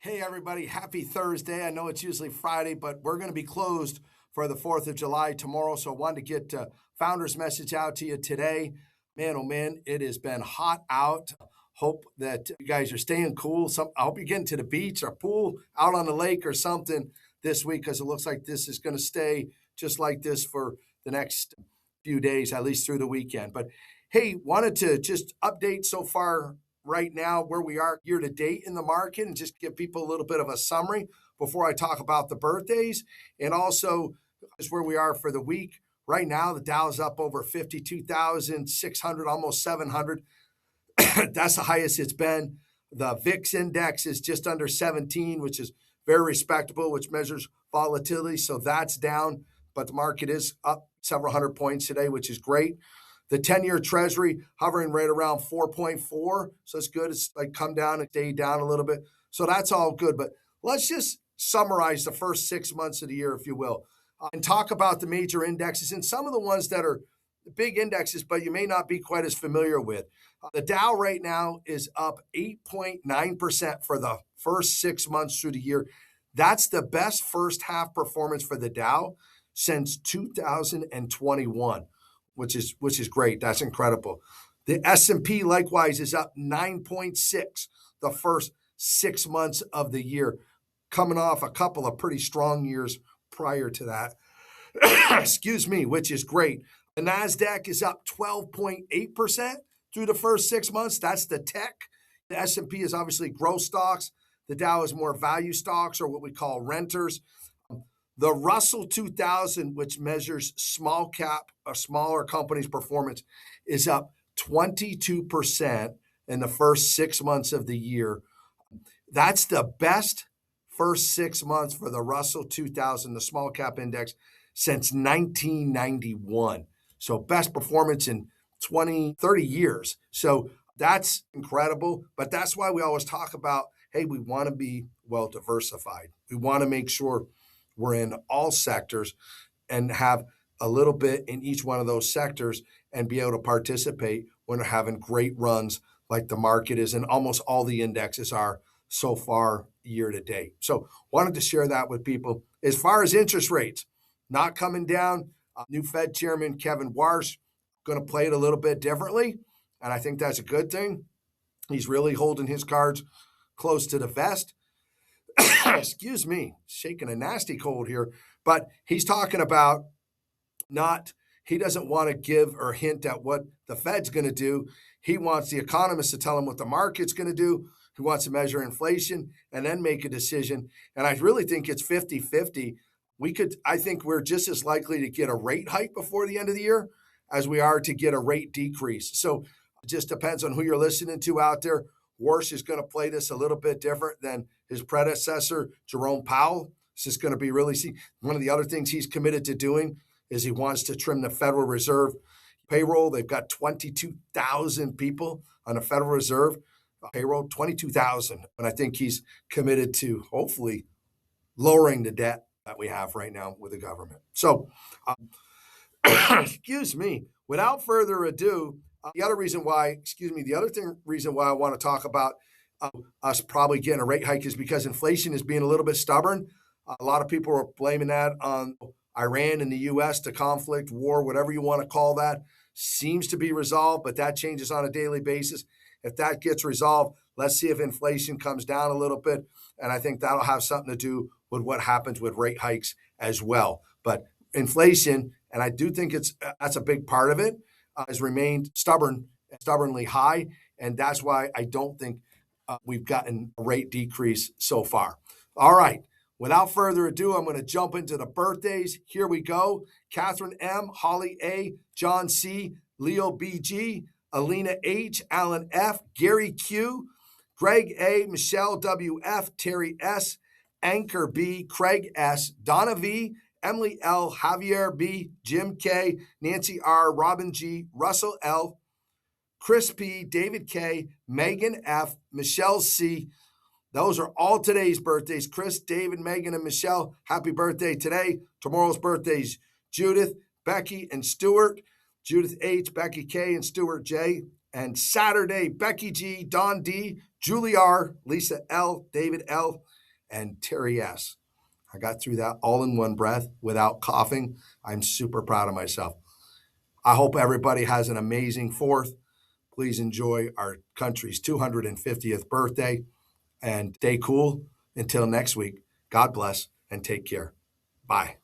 Hey, everybody, happy Thursday. I know it's usually Friday, but we're going to be closed for the 4th of July tomorrow. So I wanted to get Founder's message out to you today. Man, oh man, it has been hot out. Hope that you guys are staying cool. I hope you're getting to the beach or pool, out on the lake or something this week, because it looks like this is going to stay just like this for the next few days, at least through the weekend. But hey, wanted to just update so far right now where we are year to date in the market and just give people a little bit of a summary before I talk about the birthdays, and also just where we are for the week. Right now, the Dow is up over 52,600, almost 700. That's the highest it's been. The VIX index is just under 17, which is very respectable, which measures volatility. So that's down, but the market is up several hundred points today, which is great. The 10-year Treasury hovering right around 4.4. So it's good. It's like come down and stay down a little bit. So that's all good. But let's just summarize the first 6 months of the year, if you will, and talk about the major indexes and some of the ones that are big indexes, but you may not be quite as familiar with. The Dow right now is up 8.9% for the first 6 months through the year. That's the best first half performance for the Dow since 2021. Which is great. That's incredible. The S&P likewise is up 9.6 the first 6 months of the year, coming off a couple of pretty strong years prior to that. Excuse me, which is great. The Nasdaq is up 12.8% through the first 6 months. That's the tech. The S&P is obviously growth stocks. The Dow is more value stocks, or what we call renters. The Russell 2000, which measures small cap or smaller companies' performance, is up 22% in the first 6 months of the year. That's the best first 6 months for the Russell 2000, the small cap index, since 1991. So best performance in 20, 30 years. So that's incredible. But that's why we always talk about, hey, we want to be well diversified. We want to make sure we're in all sectors and have a little bit in each one of those sectors and be able to participate when we're having great runs like the market is and almost all the indexes are so far year to date. So wanted to share that with people. As far as interest rates, not coming down. New Fed Chairman Kevin Warsh going to play it a little bit differently, and I think that's a good thing. He's really holding his cards close to the vest. Excuse me, shaking a nasty cold here, but he's talking about he doesn't want to give or hint at what the Fed's going to do. He wants the economists to tell him what the market's going to do. He wants to measure inflation and then make a decision. And I really think it's 50-50. I think we're just as likely to get a rate hike before the end of the year as we are to get a rate decrease. So it just depends on who you're listening to out there. Warsh is going to play this a little bit different than his predecessor, Jerome Powell. This is going to be really one of the other things he's committed to doing is he wants to trim the Federal Reserve payroll. They've got 22,000 people on the Federal Reserve payroll, 22,000. And I think he's committed to hopefully lowering the debt that we have right now with the government. So, excuse me, without further ado, the other reason why I want to talk about us probably getting a rate hike is because inflation is being a little bit stubborn. A lot of people are blaming that on Iran and the U.S., the conflict, war, whatever you want to call that, seems to be resolved, but that changes on a daily basis. If that gets resolved, let's see if inflation comes down a little bit, and I think that'll have something to do with what happens with rate hikes as well. But inflation, and I do think that's a big part of it, has remained stubbornly high, and that's why I don't think we've gotten a rate decrease so far. All right, without further ado, I'm going to jump into the birthdays. Here we go. Catherine M., Holly A., John C., Leo B.G., Alina H., Alan F., Gary Q., Greg A., Michelle W.F., Terry S., Anchor B., Craig S., Donna V., Emily L., Javier B., Jim K., Nancy R., Robin G., Russell L., Chris P., David K., Megan F., Michelle C. Those are all today's birthdays. Chris, David, Megan, and Michelle, happy birthday today. Tomorrow's birthdays, Judith, Becky, and Stuart. Judith H., Becky K., and Stuart J. And Saturday, Becky G., Don D., Julie R., Lisa L., David L., and Terry S. I got through that all in one breath without coughing. I'm super proud of myself. I hope everybody has an amazing 4th. Please enjoy our country's 250th birthday and stay cool until next week. God bless and take care. Bye.